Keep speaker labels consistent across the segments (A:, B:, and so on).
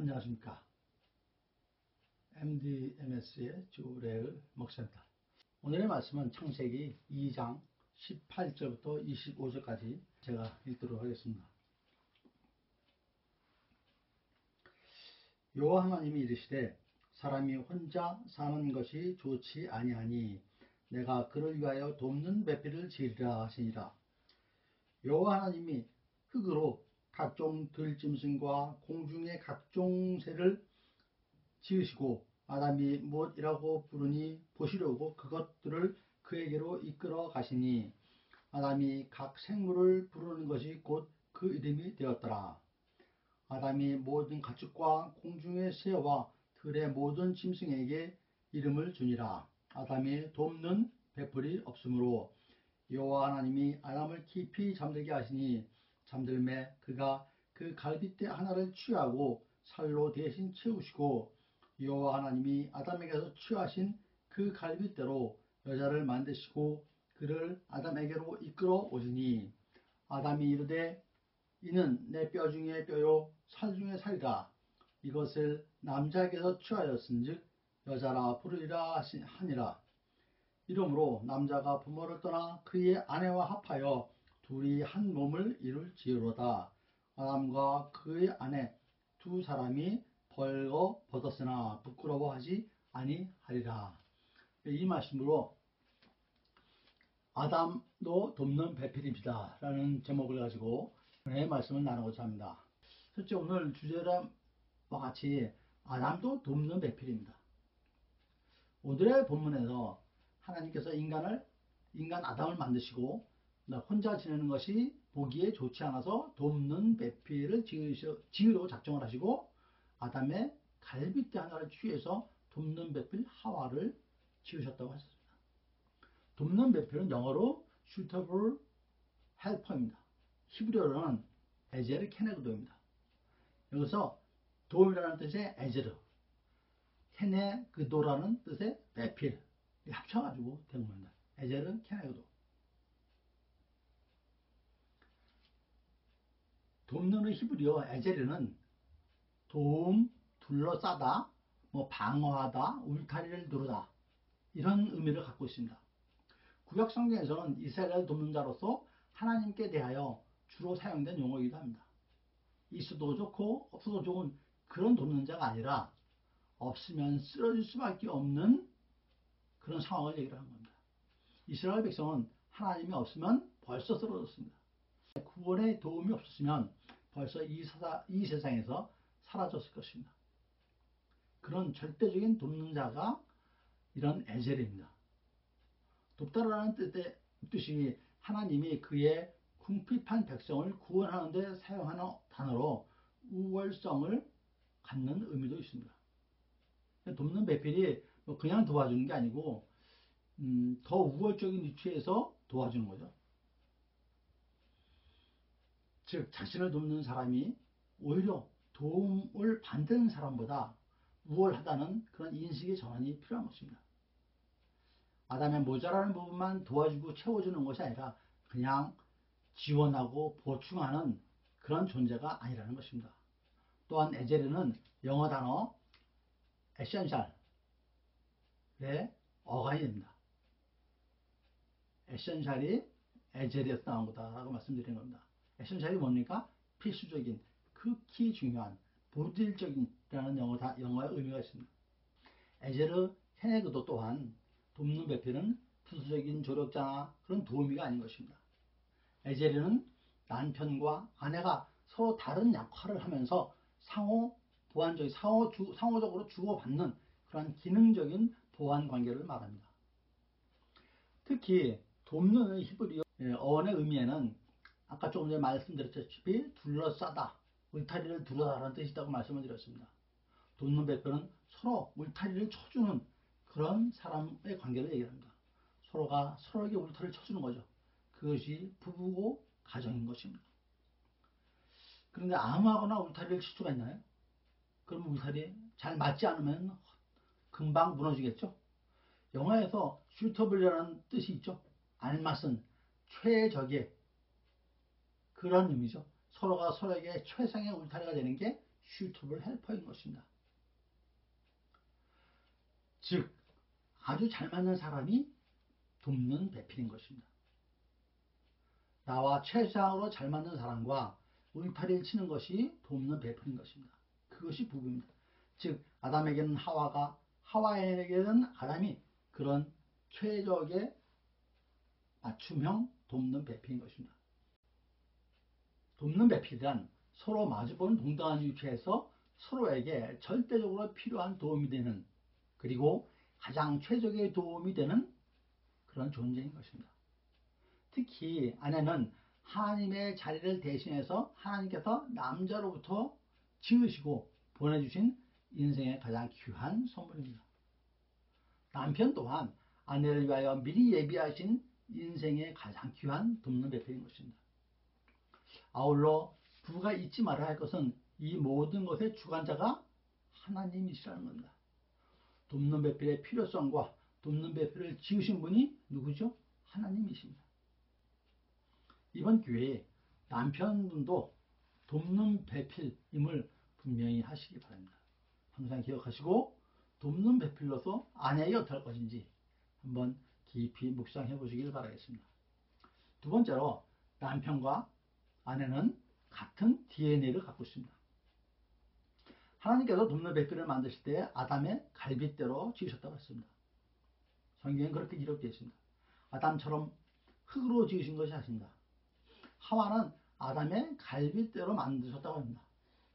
A: 안녕하십니까. MDMS의 주레을 목사입니다. 오늘의 말씀은 창세기 2장 18절부터 25절까지 제가 읽도록 하겠습니다. 여호와 하나님이 이르시되 사람이 혼자 사는 것이 좋지 아니하니 내가 그를 위하여 돕는 배필을 지으리라 하시니라. 여호와 하나님이 흙으로 각종 들짐승과 공중의 각종 새를 지으시고 아담이 무엇이라고 부르니 보시려고 그것들을 그에게로 이끌어 가시니 아담이 각 생물을 부르는 것이 곧 그 이름이 되었더라. 아담이 모든 가축과 공중의 새와 들의 모든 짐승에게 이름을 주니라. 아담이 돕는 배풀이 없으므로 여호와 하나님이 아담을 깊이 잠들게 하시니 잠들매 그가 그 갈빗대 하나를 취하고 살로 대신 채우시고 여호와 하나님이 아담에게서 취하신 그 갈빗대로 여자를 만드시고 그를 아담에게로 이끌어 오시니 아담이 이르되 이는 내 뼈 중에 뼈요 살 중에 살이라. 이것을 남자에게서 취하였은즉 여자라 부르리라 하니라. 이러므로 남자가 부모를 떠나 그의 아내와 합하여 둘이 한 몸을 이룰지어로다. 아담과 그의 아내 두 사람이 벌거벗었으나 부끄러워하지 아니하리라. 이 말씀으로 아담도 돕는 배필입니다 라는 제목을 가지고 오늘의 말씀을 나누고자 합니다. 실제 오늘 주제와 같이 아담도 돕는 배필입니다. 오늘의 본문에서 하나님께서 인간 아담을 만드시고 혼자 지내는 것이 보기에 좋지 않아서 돕는 배필을 지으려고 작정을 하시고 아담의 갈빗대 하나를 취해서 돕는 배필 하와를 지으셨다고 하셨습니다. 돕는 배필은 영어로 suitable helper입니다. 히브리어로는 에제르 케네그도입니다. 여기서 도움이라는 뜻의 에제르, 케네그도라는 뜻의 배필 합쳐가지고 된 겁니다. 에제르 케네그도. 돕는 히브리어 에제르는 도움, 둘러싸다, 방어하다, 울타리를 두르다 이런 의미를 갖고 있습니다. 구약 성경에서는 이스라엘을 돕는 자로서 하나님께 대하여 주로 사용된 용어이기도 합니다. 있어도 좋고 없어도 좋은 그런 돕는 자가 아니라 없으면 쓰러질 수밖에 없는 그런 상황을 얘기를 하는 겁니다. 이스라엘 백성은 하나님이 없으면 벌써 쓰러졌습니다. 구원의 도움이 없었으면 벌써 이 세상에서 사라졌을 것입니다. 그런 절대적인 돕는 자가 이런 에젤입니다. 돕다라는 뜻이 하나님이 그의 궁핍한 백성을 구원하는 데 사용하는 단어로 우월성을 갖는 의미도 있습니다. 돕는 배필이 그냥 도와주는 게 아니고 더 우월적인 위치에서 도와주는 거죠. 즉 자신을 돕는 사람이 오히려 도움을 받는 사람보다 우월하다는 그런 인식의 전환이 필요한 것입니다. 아담의 모자라는 부분만 도와주고 채워주는 것이 아니라 그냥 지원하고 보충하는 그런 존재가 아니라는 것입니다. 또한 에제르는 영어 단어 에센셜의 어간이 됩니다. 에센셜이 에제르에서 나온 거다라고 말씀드리는 겁니다. 에센셜이 뭡니까? 필수적인, 극히 중요한, 본질적인이라는 영어의 의미가 있습니다. 에제르 케네그도 또한 돕는 배필은 부수적인 조력자나 그런 도우미가 아닌 것입니다. 에제르는 남편과 아내가 서로 다른 역할을 하면서 상호적으로 주고받는 그런 기능적인 보완 관계를 말합니다. 특히 돕는 히브리어 어원의 의미에는 아까 조금 전에 말씀드렸다시피 둘러싸다, 울타리를 두르다라는 뜻이 있다고 말씀을 드렸습니다. 돕는 배필은 서로 울타리를 쳐주는 그런 사람의 관계를 얘기합니다. 서로가 서로에게 울타리를 쳐주는 거죠. 그것이 부부고 가정인 것입니다. 그런데 아무하거나 울타리를 칠 수가 있나요? 그럼 울타리 잘 맞지 않으면 금방 무너지겠죠? 영화에서 suitable이라는 뜻이 있죠. 알맞은, 최적의 그런 의미죠. 서로가 서로에게 최상의 울타리가 되는 게 suitable helper인 것입니다. 즉 아주 잘 맞는 사람이 돕는 배필인 것입니다. 나와 최상으로 잘 맞는 사람과 울타리를 치는 것이 돕는 배필인 것입니다. 그것이 부부입니다. 즉 아담에게는 하와가, 하와에게는 아담이 그런 최적의 맞춤형 돕는 배필인 것입니다. 돕는 배필이란 서로 마주보는 동등한 위치에서 서로에게 절대적으로 필요한 도움이 되는, 그리고 가장 최적의 도움이 되는 그런 존재인 것입니다. 특히 아내는 하나님의 자리를 대신해서 하나님께서 남자로부터 지으시고 보내주신 인생의 가장 귀한 선물입니다. 남편 또한 아내를 위하여 미리 예비하신 인생의 가장 귀한 돕는 배필인 것입니다. 아울러 부부가 잊지 말아야 할 것은 이 모든 것의 주관자가 하나님이시라는 겁니다. 돕는 배필의 필요성과 돕는 배필을 지으신 분이 누구죠? 하나님이십니다. 이번 기회에 남편분도 돕는 배필임을 분명히 하시기 바랍니다. 항상 기억하시고 돕는 배필로서 아내에게 어떻게 할 것인지 한번 깊이 묵상해 보시길 바라겠습니다. 두 번째로 남편과 아내는 같은 DNA를 갖고 있습니다. 하나님께서 돕는 배필을 만드실 때 아담의 갈빗대로 지으셨다고 했습니다. 성경엔 그렇게 기록되어 있습니다. 아담처럼 흙으로 지으신 것이 아닙니다. 하와는 아담의 갈빗대로 만드셨다고 합니다.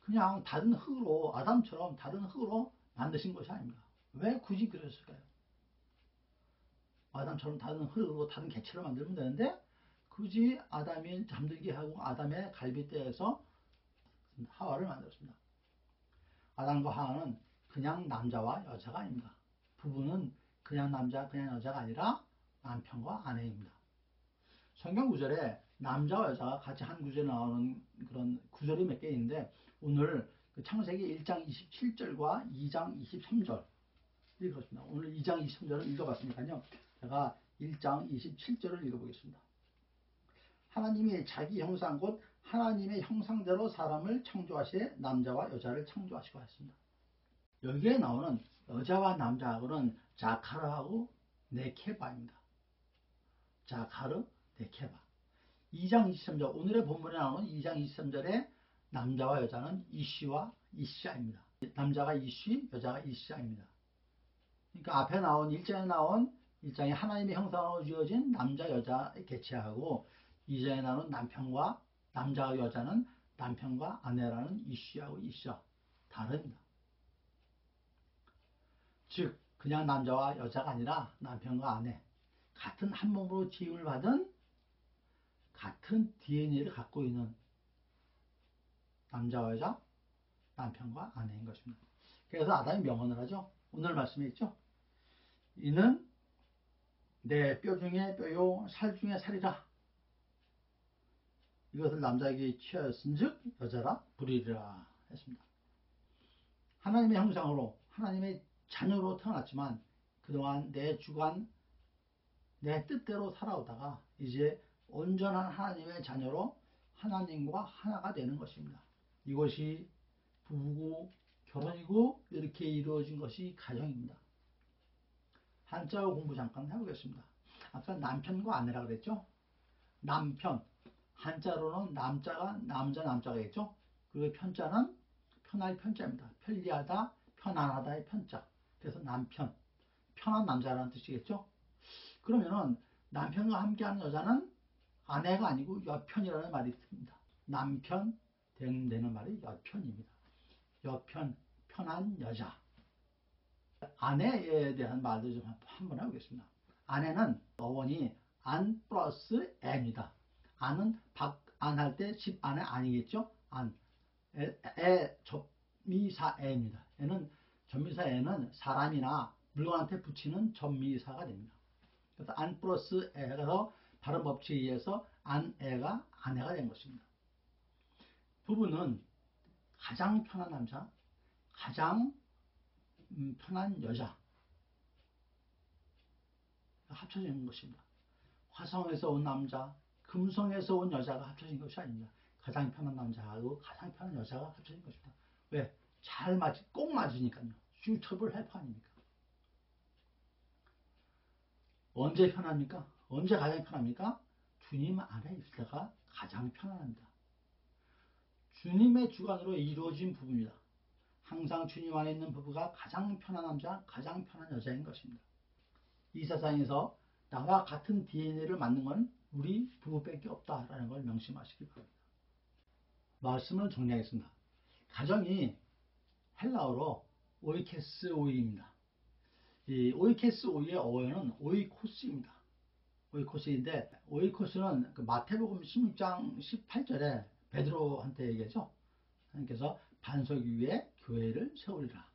A: 그냥 다른 흙으로, 아담처럼 다른 흙으로 만드신 것이 아닙니다. 왜 굳이 그러셨을까요? 아담처럼 다른 흙으로 다른 개체로 만들면 되는데 굳이 아담이 잠들게 하고 아담의 갈빗대에서 하와를 만들었습니다. 아담과 하와는 그냥 남자와 여자가 아닙니다. 부부는 그냥 남자, 그냥 여자가 아니라 남편과 아내입니다. 성경 구절에 남자와 여자가 같이 한 구절에 나오는 그런 구절이 몇 개 있는데 오늘 창세기 1장 27절과 2장 23절 읽었습니다. 오늘 2장 23절을 읽어봤으니까요. 제가 1장 27절을 읽어보겠습니다. 하나님이 자기 형상 곧 하나님의 형상대로 사람을 창조하시되 남자와 여자를 창조하시고 하였습니다. 여기에 나오는 여자와 남자하고는 자카르하고 네케바입니다. 자카르, 네케바. 2장 23절, 오늘의 본문에 나오는 2장 23절에 남자와 여자는 이쉬와 이샤입니다. 남자가 이쉬, 여자가 이샤입니다. 그러니까 앞에 나온 1장에 나온 1장에 하나님의 형상으로 지어진 남자, 여자의 개체하고 2장에 나오는 남편과 남자와 여자는 남편과 아내라는 이쉬하고 이샤 다릅니다. 즉 그냥 남자와 여자가 아니라 남편과 아내 같은 한 몸으로 지음을 받은 같은 DNA를 갖고 있는 남자와 여자, 남편과 아내인 것입니다. 그래서 아담이 명언을 하죠. 오늘 말씀에 있죠. 이는 내 뼈 중에 뼈요 살 중에 살이라. 이것을 남자에게 취하였은즉 여자라 부르리라 했습니다. 하나님의 형상으로 하나님의 자녀로 태어났지만 그동안 내 주관, 내 뜻대로 살아오다가 이제 온전한 하나님의 자녀로 하나님과 하나가 되는 것입니다. 이것이 부부고 결혼이고 이렇게 이루어진 것이 가정입니다. 한자어 공부 잠깐 해보겠습니다. 아까 남편과 아내라고 그랬죠? 남편, 한자로는 남자가 남자겠죠? 그리고 편자는 편할 편자입니다. 편리하다, 편안하다의 편자. 그래서 남편, 편한 남자라는 뜻이겠죠? 그러면은 남편과 함께하는 여자는 아내가 아니고 여편이라는 말이 있습니다. 남편 되는 말이 여편입니다. 여편, 편한 여자. 아내에 대한 말도 좀 한번 해보겠습니다. 아내는 어원이 안 플러스 애입니다. 안은 안 할 때 집 안에 아니겠죠? 안. 접미사 애입니다. 애는 접미사 애는 사람이나 물건한테 붙이는 접미사가 됩니다. 그래서 안 플러스 애가 발음 법칙에 의해서 안애가 아내가 된 것입니다. 부부는 가장 편한 남자, 가장 편한 여자 합쳐진 것입니다. 화성에서 온 남자, 금성에서 온 여자가 합쳐진 것이 아닙니다. 가장 편한 남자하고 가장 편한 여자가 합쳐진 것입니다. 왜? 꼭 맞으니까요. suitable help 아닙니까? 언제 편합니까? 언제 가장 편합니까? 주님 안에 있을 때가 가장 편안합니다. 주님의 주관으로 이루어진 부부입니다. 항상 주님 안에 있는 부부가 가장 편한 남자, 가장 편한 여자인 것입니다. 이 세상에서 나와 같은 DNA를 맞는 건 우리 부부밖에 없다라는 걸 명심하시기 바랍니다. 말씀을 정리하겠습니다. 가정이 헬라어로 오이케스 오이입니다. 이 오이케스 오이의 어원은 오이코스입니다. 오이코스인데 오이코스는 그 마태복음 16장 18절에 베드로한테 얘기하죠. 하나님께서 반석 위에 교회를 세우리라.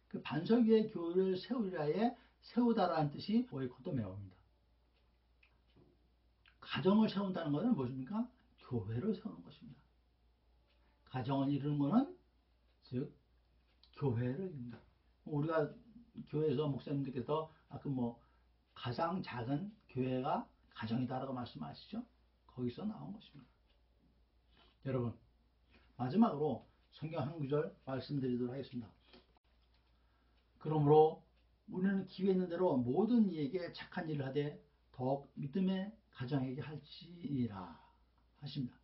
A: 그 반석 위에 교회를 세우리라에 세우다라는 뜻이 오이코도 매옵니다. 가정을 세운다는 것은 무엇입니까? 교회를 세우는 것입니다. 가정을 이루는 것은 즉 교회를 이룬다. 우리가 교회에서 목사님들께서 아까 가장 작은 교회가 가정이다라고 말씀하시죠. 거기서 나온 것입니다. 여러분, 마지막으로 성경 한 구절 말씀드리도록 하겠습니다. 그러므로 우리는 기회 있는 대로 모든 이에게 착한 일을 하되 더욱 믿음의 가정에게 할지니라 하십니다.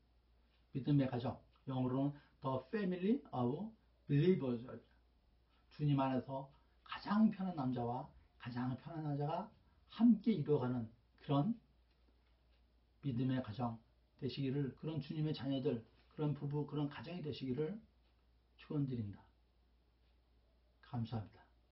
A: 믿음의 가정, 영어로는 The Family of Believers. 주님 안에서 가장 편한 남자와 가장 편한 여자가 함께 이루어가는 그런 믿음의 가정 되시기를, 그런 주님의 자녀들, 그런 부부, 그런 가정이 되시기를 축원드립니다. 감사합니다.